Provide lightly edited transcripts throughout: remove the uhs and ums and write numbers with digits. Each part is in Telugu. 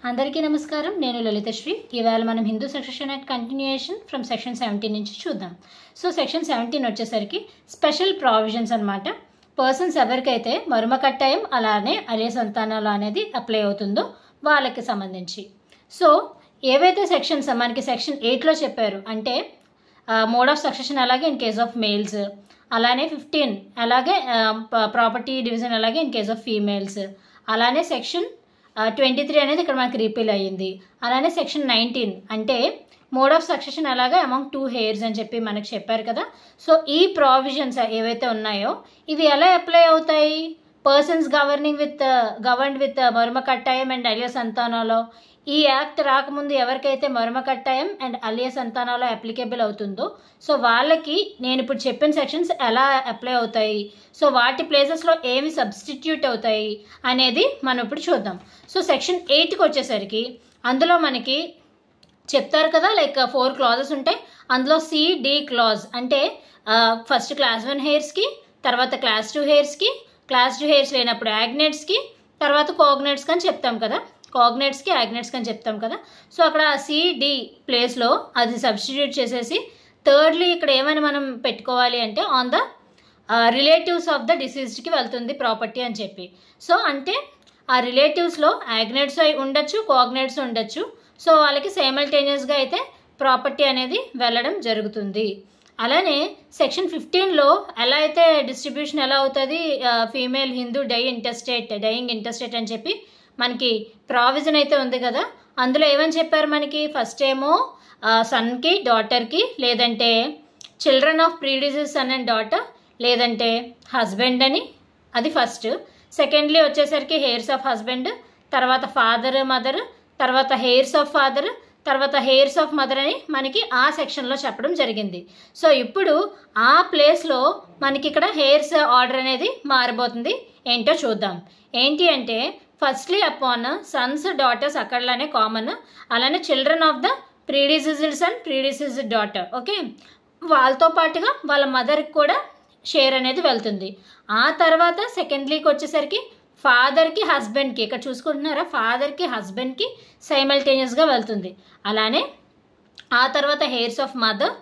అందరికీ నమస్కారం. నేను లలితశ్రీ. ఇవాళ మనం Hindu succession act continuation from section 17 నుంచి చూద్దాం. సో సెక్షన్ 17 వచ్చేసరికి స్పెషల్ ప్రావిజన్స్ అనమాట. పర్సన్స్ ఎవరికైతే మరుమ కట్టాయం అలానే అలియ సంతానాలు అనేది అప్లై అవుతుందో వాళ్ళకి సంబంధించి. సో ఏవైతే సెక్షన్స్ మనకి సెక్షన్ 8లో చెప్పారు అంటే మోడ్ ఆఫ్ సక్సెషన్ అలాగే ఇన్ కేస్ ఆఫ్ మేల్స్, అలానే 15 అలాగే ప్రాపర్టీ డివిజన్ అలాగే ఇన్ కేస్ ఆఫ్ ఫీమేల్స్, అలానే సెక్షన్ 23 అనేది ఇక్కడ మనకి రీపీల్ అయ్యింది. అలానే సెక్షన్ 19 అంటే మోడ్ ఆఫ్ సక్సెషన్ అలాగే అమాంగ్ 2 హెయిర్స్ అని చెప్పి మనకు చెప్పారు కదా. సో ఈ ప్రావిజన్స్ ఏవైతే ఉన్నాయో ఇవి ఎలా అప్లై అవుతాయి? పర్సన్స్ గవర్న్డ్ విత్ మరుమ కట్టాయం అండ్ అలియ సంతానాలో ఈ యాక్ట్ రాకముందు ఎవరికైతే మరుమ కట్టాయం అండ్ అలియ సంతానాలో అప్లికేబుల్ అవుతుందో సో వాళ్ళకి నేను ఇప్పుడు చెప్పిన సెక్షన్స్ ఎలా అప్లై అవుతాయి, సో వాటి ప్లేసెస్లో ఏమి సబ్స్టిట్యూట్ అవుతాయి అనేది మనం ఇప్పుడు చూద్దాం. సో సెక్షన్ 8కి వచ్చేసరికి అందులో మనకి చెప్తారు కదా, లైక్ 4 క్లాజెస్ ఉంటాయి. అందులో CD క్లాజ్ అంటే ఫస్ట్ క్లాస్ 1 హెయిర్స్కి, తర్వాత క్లాస్ 2 హెయిర్స్కి, క్లాస్ 2 హెయిర్స్ లేనప్పుడు యాగ్నెట్స్కి, తర్వాత కోగ్నెట్స్కి అని చెప్తాం కదా, కోగ్నెట్స్కి యాగ్నెట్స్కి అని చెప్తాం కదా. సో అక్కడ CD ప్లేస్లో అది సబ్స్టిట్యూట్ చేసేసి థర్డ్లీ ఇక్కడ ఏమైనా మనం పెట్టుకోవాలి అంటే on the relatives of the డిసీజ్డ్కి వెళ్తుంది ప్రాపర్టీ అని చెప్పి. సో అంటే ఆ రిలేటివ్స్లో యాగ్నెట్స్ ఉండొచ్చు, కోగ్నెట్స్ ఉండొచ్చు. సో వాళ్ళకి సైమల్టేనియస్గా అయితే ప్రాపర్టీ అనేది వెళ్ళడం జరుగుతుంది. అలానే సెక్షన్ 15లో ఎలా అయితే డిస్ట్రిబ్యూషన్ ఎలా అవుతుంది, ఫీమేల్ హిందూ డయింగ్ ఇంటెస్టేట్ అని చెప్పి మనకి ప్రావిజన్ అయితే ఉంది కదా. అందులో ఏమని చెప్పారు మనకి, ఫస్ట్ ఏమో సన్కి డాటర్కి, లేదంటే children of predeceased son and daughter, లేదంటే హస్బెండ్ అని, అది ఫస్ట్. సెకండ్లీ వచ్చేసరికి హెయిర్స్ ఆఫ్ హస్బెండ్, తర్వాత ఫాదర్ మదర్, తర్వాత హెయిర్స్ ఆఫ్ ఫాదర్, తర్వాత హెయిర్స్ ఆఫ్ మదర్ అని మనకి ఆ సెక్షన్లో చెప్పడం జరిగింది. సో ఇప్పుడు ఆ ప్లేస్లో మనకి ఇక్కడ హెయిర్స్ ఆర్డర్ అనేది మారిపోతుంది. ఏంటో చూద్దాం. ఏంటి అంటే ఫస్ట్లీ అపాన్ సన్స్ డాటర్స్ అక్కడలానే కామన్, అలానే children of the predeceased son predeceased daughter, okay, వాళ్ళతో పాటుగా వాళ్ళ మదర్కి కూడా షేర్ అనేది వెళ్తుంది. ఆ తర్వాత సెకండ్లీకి వచ్చేసరికి ఫాదర్కి హస్బెండ్కి, ఇక్కడ చూసుకుంటున్నారా, ఫాదర్కి హస్బెండ్కి సైమల్టేనియస్గా వెళ్తుంది. అలానే ఆ తర్వాత హెయిర్స్ ఆఫ్ మదర్,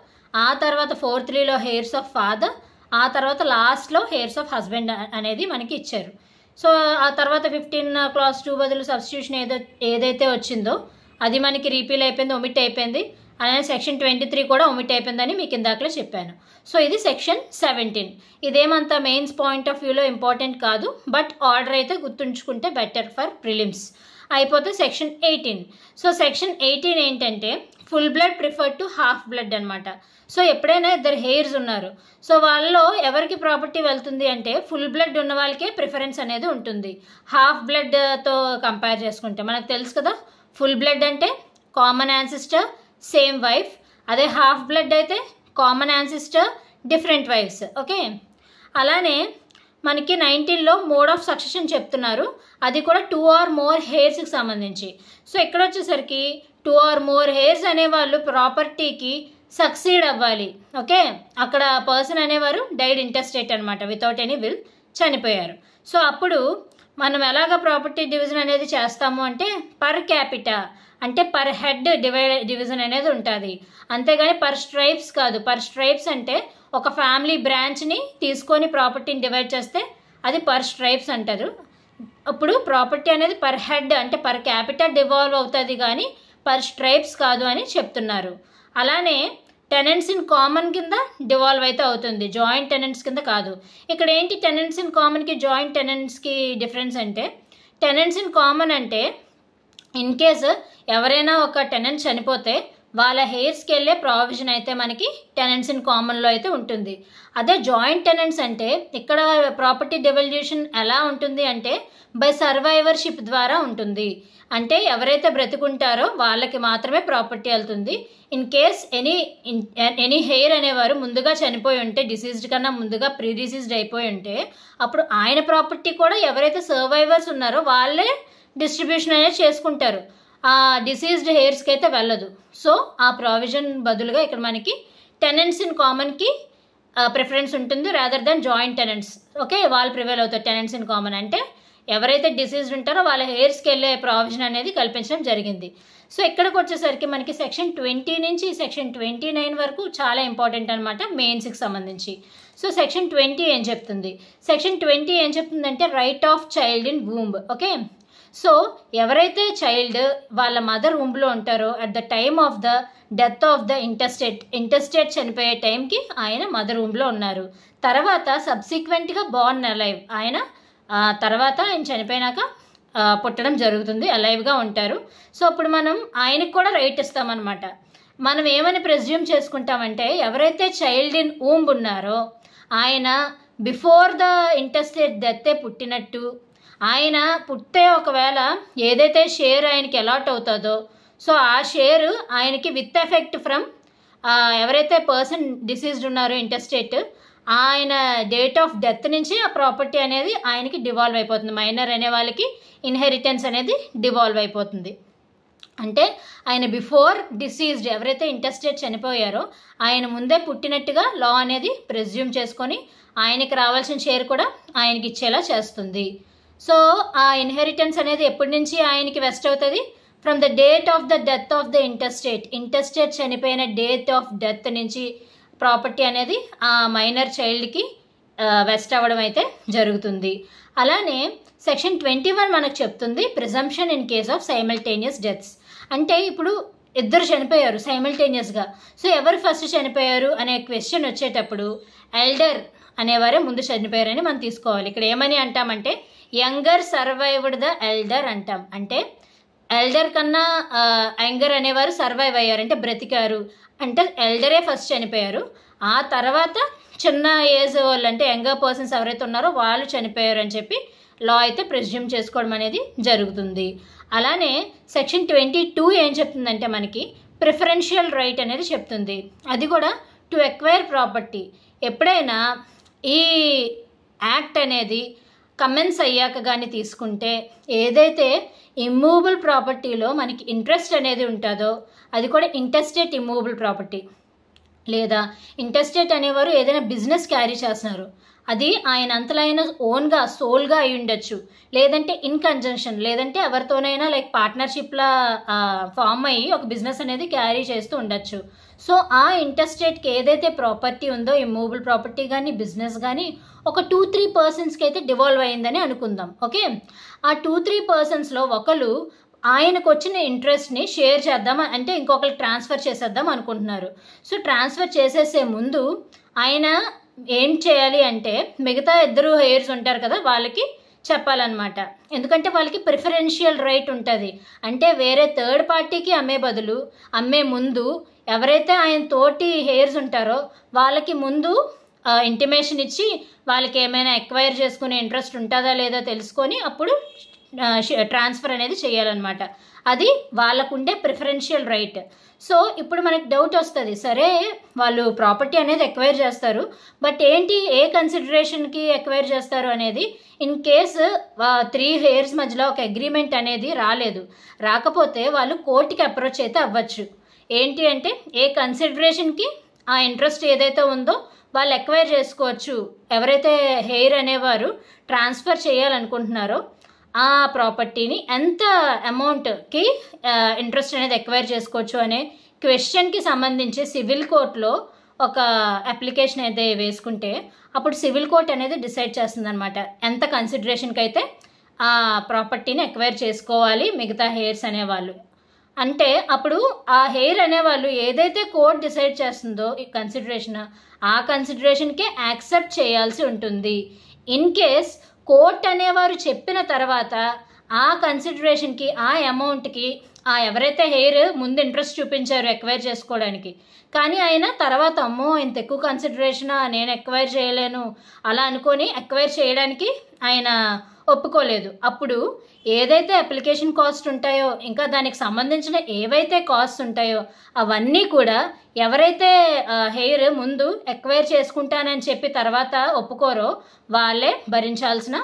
ఆ తర్వాత 4th హెయిర్స్ ఆఫ్ ఫాదర్, ఆ తర్వాత లాస్ట్లో హెయిర్స్ ఆఫ్ హస్బెండ్ అనేది మనకి ఇచ్చారు. సో ఆ తర్వాత 15 క్లాస్ 2 బదులు సబ్స్టిట్యూషన్ ఏదైతే వచ్చిందో అది మనకి రీపీల్ అయిపోయింది, ఒమిట్ అయిపోయింది. అలానే సెక్షన్ 23 కూడా ఒమిట్ అయిపోయిందని మీకు ఇందాకలే చెప్పాను. సో ఇది సెక్షన్ 17. ఇదేమంతా మెయిన్స్ పాయింట్ ఆఫ్ వ్యూలో ఇంపార్టెంట్ కాదు, బట్ ఆర్డర్ అయితే గుర్తుంచుకుంటే బెటర్ ఫర్ ప్రిలిమ్స్. అయిపోతే సెక్షన్ 18. సో సెక్షన్ 18 ఏంటంటే full blood preferred to half blood అనమాట. సో ఎప్పుడైనా 2 హెయిర్స్ ఉన్నారు, సో వాళ్ళలో ఎవరికి ప్రాపర్టీ వెళ్తుంది అంటే ఫుల్ బ్లడ్ ఉన్న వాళ్ళకే ప్రిఫరెన్స్ అనేది ఉంటుంది. హాఫ్ బ్లడ్తో కంపేర్ చేసుకుంటే మనకు తెలుసు కదా, ఫుల్ బ్లడ్ అంటే కామన్ యాన్సిస్టర్ సేమ్ వైఫ్, అదే హాఫ్ బ్లడ్ అయితే common ancestor different wives, okay. అలానే మనకి 19లో మోడ్ ఆఫ్ సక్సెషన్ చెప్తున్నారు, అది కూడా 2 or more హెయిర్స్కి సంబంధించి. సో ఇక్కడ వచ్చేసరికి 2 or more హెయిర్స్ అనేవాళ్ళు ప్రాపర్టీకి సక్సీడ్ అవ్వాలి, ఓకే. అక్కడ పర్సన్ అనేవారు డైడ్ ఇంటెస్టేట్ అనమాట, వితౌట్ ఎనీ విల్ చనిపోయారు. సో అప్పుడు మనం ఎలాగ ప్రాపర్టీ డివిజన్ అనేది చేస్తాము అంటే పర్ క్యాపిటా అంటే పర్ హెడ్ డివిజన్ అనేది ఉంటుంది, అంతేగాని పర్ స్ట్రైప్స్ కాదు. పర్ స్ట్రైప్స్ అంటే ఒక ఫ్యామిలీ బ్రాంచ్ని తీసుకొని ప్రాపర్టీని డివైడ్ చేస్తే అది పర్ స్ట్రైప్స్ అంటారు. అప్పుడు ప్రాపర్టీ అనేది పర్ హెడ్ అంటే పర్ క్యాపిటా డివాల్వ్ అవుతుంది కానీ పర్ స్ట్రైప్స్ కాదు అని చెప్తున్నారు. అలానే టెనెంట్స్ ఇన్ కామన్ కింద డివాల్వ్ అయితే అవుతుంది, జాయింట్ టెనెంట్స్ కింద కాదు. ఇక్కడ ఏంటి టెనెంట్స్ ఇన్ కామన్కి జాయింట్ టెనెంట్స్కి డిఫరెన్స్ అంటే, టెనెంట్స్ ఇన్ కామన్ అంటే ఇన్ కేసు ఎవరైనా ఒక టెనెంట్ చనిపోతే వాళ్ళ హెయిర్స్కి వెళ్ళే ప్రావిజన్ అయితే మనకి టెనెంట్స్ ఇన్ కామన్లో అయితే ఉంటుంది. అదే జాయింట్ టెనెంట్స్ అంటే ఇక్కడ ప్రాపర్టీ డివల్యూషన్ ఎలా ఉంటుంది అంటే బై సర్వైవర్షిప్ ద్వారా ఉంటుంది. అంటే ఎవరైతే బ్రతుకుంటారో వాళ్ళకి మాత్రమే ప్రాపర్టీ వెళ్తుంది. ఇన్ కేస్ ఎనీ హెయిర్ అనేవారు ముందుగా చనిపోయి ఉంటే, డిసీజ్డ్ కన్నా ముందుగా ప్రీ డిసీజ్డ్ అయిపోయి ఉంటే, అప్పుడు ఆయన ప్రాపర్టీ కూడా ఎవరైతే సర్వైవర్స్ ఉన్నారో వాళ్ళే డిస్ట్రిబ్యూషన్ అనేది చేసుకుంటారు, ఆ డిసీజ్డ్ హెయిర్స్కి అయితే వెళ్ళదు. సో ఆ ప్రావిజన్ బదులుగా ఇక్కడ మనకి టెనెంట్స్ ఇన్ కామన్కి ప్రిఫరెన్స్ ఉంటుంది rather than joint tenants, okay. వాళ్ళు ప్రివేల్ అవుతారు. టెనెంట్స్ ఇన్ కామన్ అంటే ఎవరైతే డిసీజ్డ్ ఉంటారో వాళ్ళ హెయిర్స్కి వెళ్ళే ప్రావిజన్ అనేది కల్పించడం జరిగింది. సో ఇక్కడికి వచ్చేసరికి మనకి సెక్షన్ 20 నుంచి సెక్షన్ 29 వరకు చాలా ఇంపార్టెంట్ అనమాట మెయిన్స్కి సంబంధించి. సో సెక్షన్ 20 ఏం చెప్తుంది? సెక్షన్ 20 ఏం చెప్తుందంటే right of child in womb. Okay, so ఎవరైతే చైల్డ్ వాళ్ళ మదర్ వూంబ్లో ఉంటారో at the time of the death of the intestate చనిపోయే టైంకి ఆయన మదర్ వూంబ్లో ఉన్నారు. తర్వాత సబ్సిక్వెంట్గా బోర్న్ అలైవ్, ఆయన తర్వాత ఆయన చనిపోయినాక పుట్టడం జరుగుతుంది, అలైవ్గా ఉంటారు. సో అప్పుడు మనం ఆయనకు కూడా రైట్ ఇస్తామన్నమాట. మనం ఏమని ప్రెజ్యూమ్ చేసుకుంటామంటే ఎవరైతే చైల్డ్ ఇన్ వూంబ్ ఉన్నారో ఆయన బిఫోర్ ద ఇంటెస్టేట్ డెత్తే పుట్టినట్టు, ఆయన పుట్టే ఒకవేళ ఏదైతే షేర్ ఆయనకి అలాట్ అవుతుందో సో ఆ షేర్ ఆయనకి విత్ ఎఫెక్ట్ ఫ్రమ్ ఎవరైతే పర్సన్ డిసీజ్డ్ ఉన్నారో ఇంటెస్టేట్, ఆయన డేట్ ఆఫ్ డెత్ నుంచి ఆ ప్రాపర్టీ అనేది ఆయనకి డివాల్వ్ అయిపోతుంది. మైనర్ అనే వాళ్ళకి ఇన్హెరిటెన్స్ అనేది డివాల్వ్ అయిపోతుంది. అంటే ఆయన బిఫోర్ డిసీజ్డ్ ఎవరైతే ఇంటెస్టేట్ చనిపోయారో ఆయన ముందే పుట్టినట్టుగా లా అనేది ప్రెజ్యూమ్ చేసుకొని ఆయనకి రావాల్సిన షేర్ కూడా ఆయనకి ఇచ్చేలా చేస్తుంది. సో ఆ ఇన్హెరిటెన్స్ అనేది ఎప్పటి నుంచి ఆయనకి వెస్ట్ అవుతుంది? From the date of the death of the intestate చనిపోయిన డేట్ ఆఫ్ డెత్ నుంచి ప్రాపర్టీ అనేది ఆ మైనర్ చైల్డ్కి వెస్ట్ అవ్వడం అయితే జరుగుతుంది. అలానే సెక్షన్ 21 మనకు చెప్తుంది presumption in case of simultaneous deaths. అంటే ఇప్పుడు ఇద్దరు చనిపోయారు సైమల్టేనియస్గా, సో ఎవరు ఫస్ట్ చనిపోయారు అనే క్వశ్చన్ వచ్చేటప్పుడు ఎల్డర్ అనేవారే ముందు చనిపోయారని మనం తీసుకోవాలి. ఇక్కడ ఏమని అంటామంటే యంగర్ సర్వైవ్డ్ ద ఎల్డర్ అంటాం. అంటే ఎల్డర్ కన్నా యంగర్ అనేవారు సర్వైవ్ అయ్యారు అంటే బ్రతికారు, అంటే ఎల్డరే ఫస్ట్ చనిపోయారు. ఆ తర్వాత చిన్న ఏజ్ వాళ్ళు అంటే యంగర్ పర్సన్స్ ఎవరైతే ఉన్నారో వాళ్ళు చనిపోయారు అని చెప్పి లా అయితే ప్రెజ్యూమ్ చేసుకోవడం అనేది జరుగుతుంది. అలానే సెక్షన్ 22 ఏం చెప్తుందంటే మనకి ప్రిఫరెన్షియల్ రైట్ అనేది చెప్తుంది. అది కూడా టు ఎక్వైర్ ప్రాపర్టీ. ఎప్పుడైనా ఈ యాక్ట్ అనేది కమెన్స్ అయ్యాక కానీ తీసుకుంటే ఏదైతే ఇమ్మూవబుల్ ప్రాపర్టీలో మనకి ఇంట్రెస్ట్ అనేది ఉంటుందో అది కూడా ఇంటెస్టేట్ ఇమ్మూవబుల్ ప్రాపర్టీ, లేదా ఇంటెస్టేట్ అనేవారు ఏదైనా బిజినెస్ క్యారీ చేస్తున్నారు, అది ఆయన అంతలైన ఓన్గా సోల్గా అయి ఉండొచ్చు, లేదంటే ఇన్ కంజంక్షన్ లేదంటే ఎవరితోనైనా లైక్ పార్ట్నర్షిప్లా ఫామ్ అయ్యి ఒక బిజినెస్ అనేది క్యారీ చేస్తూ ఉండొచ్చు. సో ఆ ఇంటెస్టేట్కి ఏదైతే ప్రాపర్టీ ఉందో ఇమ్మూవబుల్ ప్రాపర్టీ కానీ బిజినెస్ కానీ ఒక 2-3 పర్సన్స్కి అయితే డివాల్వ్ అయిందని అనుకుందాం. ఓకే, ఆ 2-3 పర్సన్స్లో ఒకరు ఆయనకు వచ్చిన ఇంట్రెస్ట్ని షేర్ చేద్దాం అంటే ఇంకొకరికి ట్రాన్స్ఫర్ చేసేద్దాం అనుకుంటున్నారు. సో ట్రాన్స్ఫర్ చేసేసే ముందు ఆయన ఏం చేయాలి అంటే మిగతా ఇద్దరు హెయిర్స్ ఉంటారు కదా వాళ్ళకి చెప్పాలన్నమాట. ఎందుకంటే వాళ్ళకి ప్రిఫరెన్షియల్ రైట్ ఉంటుంది. అంటే వేరే థర్డ్ పార్టీకి అమ్మే ముందు ఎవరైతే ఆయన తోటి హెయిర్స్ ఉంటారో వాళ్ళకి ముందు ఇంటిమేషన్ ఇచ్చి వాళ్ళకి ఏమైనా ఎక్వైర్ చేసుకునే ఇంట్రెస్ట్ ఉంటుందా లేదా తెలుసుకొని అప్పుడు ట్రాన్స్ఫర్ అనేది చేయాలన్నమాట. అది వాళ్ళకుండే ప్రిఫరెన్షియల్ రైట్. సో ఇప్పుడు మనకి డౌట్ వస్తుంది, సరే వాళ్ళు ప్రాపర్టీ అనేది ఎక్వైర్ చేస్తారు, బట్ ఏంటి ఏ కన్సిడరేషన్కి ఎక్వైర్ చేస్తారు అనేది. ఇన్ కేసు 3 హెయిర్స్ మధ్యలో ఒక అగ్రిమెంట్ అనేది రాకపోతే వాళ్ళు కోర్టుకి అప్రోచ్ అయితే అవ్వచ్చు. ఏంటి అంటే ఏ కన్సిడరేషన్కి ఆ ఇంట్రెస్ట్ ఏదైతే ఉందో వాళ్ళు ఎక్వైర్ చేసుకోవచ్చు. ఎవరైతే హెయిర్ అనేవారు ట్రాన్స్ఫర్ చేయాలనుకుంటున్నారో ఆ ప్రాపర్టీని ఎంత అమౌంట్కి ఇంట్రెస్ట్ అనేది ఎక్వైర్ చేసుకోవచ్చు అనే క్వశ్చన్కి సంబంధించి సివిల్ కోర్టులో ఒక అప్లికేషన్ అయితే వేసుకుంటే అప్పుడు సివిల్ కోర్ట్ అనేది డిసైడ్ చేస్తుంది అనమాట ఎంత కన్సిడరేషన్కి అయితే ఆ ప్రాపర్టీని ఎక్వైర్ చేసుకోవాలి మిగతా హెయిర్స్ అనేవాళ్ళు. అంటే అప్పుడు ఆ హెయిర్ అనేవాళ్ళు ఏదైతే కోర్ట్ డిసైడ్ చేస్తుందో ఈ ఆ కన్సిడరేషన్కే యాక్సెప్ట్ చేయాల్సి ఉంటుంది. ఇన్ కేస్ కోర్ట్ అనేవారు చెప్పిన తర్వాత ఆ కన్సిడరేషన్కి ఆ అమౌంట్కి ఎవరైతే హెయిర్ ముందు ఇంట్రెస్ట్ చూపించారో ఎక్వైర్ చేసుకోవడానికి, కానీ ఆయన తర్వాత అమ్మో ఇంత ఎక్కువ కన్సిడరేషనా నేను ఎక్వైర్ చేయలేను అలా అనుకొని ఎక్వైర్ చేయడానికి ఆయన ఒప్పుకోలేదు. అప్పుడు ఏదైతే అప్లికేషన్ కాస్ట్ ఉంటాయో ఇంకా దానికి సంబంధించిన ఏవైతే కాస్ట్ ఉంటాయో అవన్నీ కూడా ఎవరైతే హెయిర్ ముందు ఎక్వైర్ చేసుకుంటానని చెప్పి తర్వాత ఒప్పుకోరో వాళ్ళే భరించాల్సిన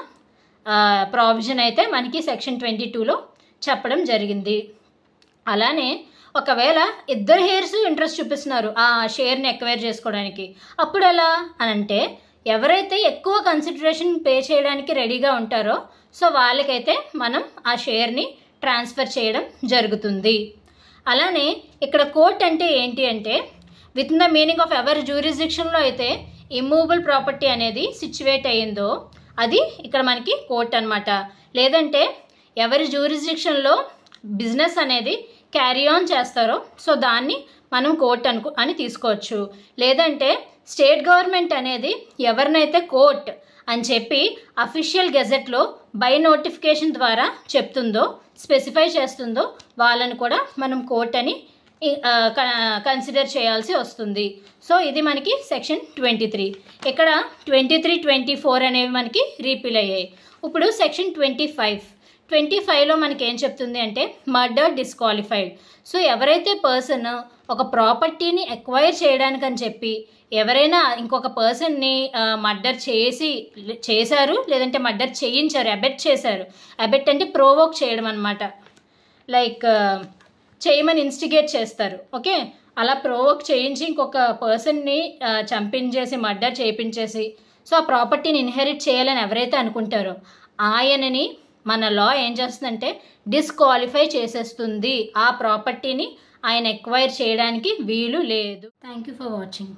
ప్రావిజన్ అయితే మనకి సెక్షన్ 22లో చెప్పడం జరిగింది. అలానే ఒకవేళ ఇద్దరు హెయిర్స్ ఇంట్రెస్ట్ చూపిస్తున్నారు ఆ షేర్ని ఎక్వైర్ చేసుకోవడానికి, అప్పుడు ఎలా అని అంటే ఎవరైతే ఎక్కువ కన్సిడరేషన్ పే చేయడానికి రెడీగా ఉంటారో సో వాళ్ళకైతే మనం ఆ షేర్ని ట్రాన్స్ఫర్ చేయడం జరుగుతుంది. అలానే ఇక్కడ కోర్ట్ అంటే ఏంటి అంటే with in the meaning of ఎవరి జ్యూరిస్డిక్షన్లో అయితే ఇమ్మూవబుల్ ప్రాపర్టీ అనేది సిచ్యువేట్ అయ్యిందో అది ఇక్కడ మనకి కోర్ట్ అనమాట. లేదంటే ఎవరి జ్యూరిస్డిక్షన్లో బిజినెస్ అనేది క్యారీ ఆన్ చేస్తారో సో దాన్ని మనం కోర్ట్ అని తీసుకోవచ్చు. లేదంటే స్టేట్ గవర్నమెంట్ అనేది ఎవరినైతే కోర్ట్ అని చెప్పి అఫీషియల్ గెజెట్లో బై నోటిఫికేషన్ ద్వారా చెప్తుందో స్పెసిఫై చేస్తుందో వాళ్ళని కూడా మనం కోర్ట్ అని కన్సిడర్ చేయాల్సి వస్తుంది. సో ఇది మనకి సెక్షన్ 23. ఇక్కడ 23, 24 అనేవి మనకి రీపీల్ అయ్యాయి. ఇప్పుడు సెక్షన్ 25లో మనకి ఏం చెప్తుంది అంటే మర్డర్ డిస్క్వాలిఫైడ్. సో ఎవరైతే పర్సన్ ఒక ప్రాపర్టీని ఎక్వైర్ చేయడానికి అని చెప్పి ఎవరైనా ఇంకొక పర్సన్ని మర్డర్ చేశారు లేదంటే మర్డర్ చేయించారు, అబెట్ చేశారు. అబెట్ అంటే ప్రోవోక్ చేయడం అనమాట. లైక్ చేయమని ఇన్స్టిగేట్ చేస్తారు. ఓకే, అలా ప్రోవోక్ చేయించి ఇంకొక పర్సన్ని చంపించేసి మర్డర్ చేయించేసి సో ఆ ప్రాపర్టీని ఇన్హెరిట్ చేయాలని ఎవరైతే అనుకుంటారో ఆయనని మన లా ఏం చేస్తుందంటే డిస్క్వాలిఫై చేసేస్తుంది. ఆ ప్రాపర్టీని ఆయన ఎక్వైర్ చేయడానికి వీలు లేదు. Thank you for watching.